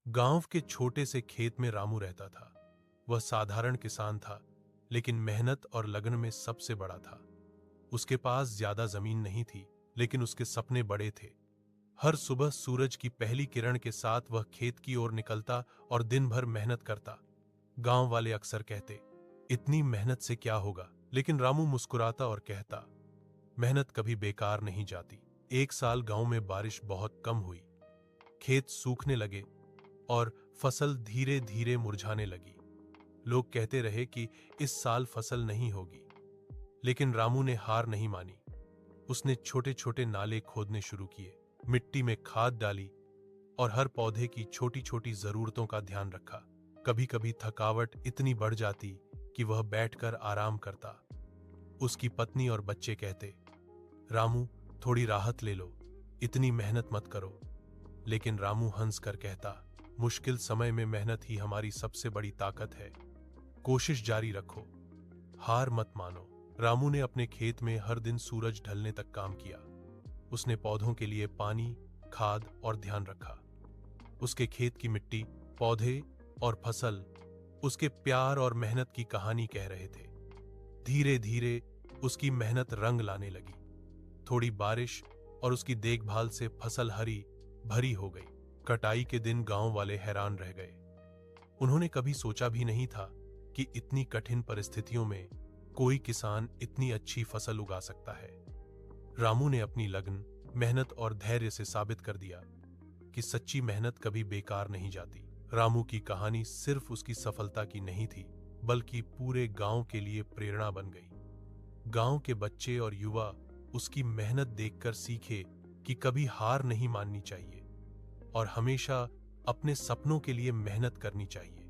गांव के छोटे से खेत में रामू रहता था। वह साधारण किसान था, लेकिन मेहनत और लगन में सबसे बड़ा था। उसके पास ज्यादा जमीन नहीं थी, लेकिन उसके सपने बड़े थे। हर सुबह सूरज की पहली किरण के साथ वह खेत की ओर निकलता और दिन भर मेहनत करता। गांव वाले अक्सर कहते, इतनी मेहनत से क्या होगा, लेकिन रामू मुस्कुराता और कहता, मेहनत कभी बेकार नहीं जाती। एक साल गांव में बारिश बहुत कम हुई। खेत सूखने लगे और फसल धीरे धीरे मुरझाने लगी। लोग कहते रहे कि इस साल फसल नहीं होगी, लेकिन रामू ने हार नहीं मानी। उसने छोटे छोटे नाले खोदने शुरू किए, मिट्टी में खाद डाली और हर पौधे की छोटी छोटी जरूरतों का ध्यान रखा। कभी कभी थकावट इतनी बढ़ जाती कि वह बैठकर आराम करता। उसकी पत्नी और बच्चे कहते, रामू, थोड़ी राहत ले लो, इतनी मेहनत मत करो। लेकिन रामू हंस कर कहता, मुश्किल समय में मेहनत ही हमारी सबसे बड़ी ताकत है। कोशिश जारी रखो, हार मत मानो। रामू ने अपने खेत में हर दिन सूरज ढलने तक काम किया। उसने पौधों के लिए पानी, खाद और ध्यान रखा। उसके खेत की मिट्टी, पौधे और फसल उसके प्यार और मेहनत की कहानी कह रहे थे। धीरे धीरे उसकी मेहनत रंग लाने लगी। थोड़ी बारिश और उसकी देखभाल से फसल हरी भरी हो गई। कटाई के दिन गांव वाले हैरान रह गए। उन्होंने कभी सोचा भी नहीं था कि इतनी कठिन परिस्थितियों में कोई किसान इतनी अच्छी फसल उगा सकता है। रामू ने अपनी लगन, मेहनत और धैर्य से साबित कर दिया कि सच्ची मेहनत कभी बेकार नहीं जाती। रामू की कहानी सिर्फ उसकी सफलता की नहीं थी, बल्कि पूरे गांव के लिए प्रेरणा बन गई। गांव के बच्चे और युवा उसकी मेहनत देखकर सीखे कि कभी हार नहीं माननी चाहिए और हमेशा अपने सपनों के लिए मेहनत करनी चाहिए।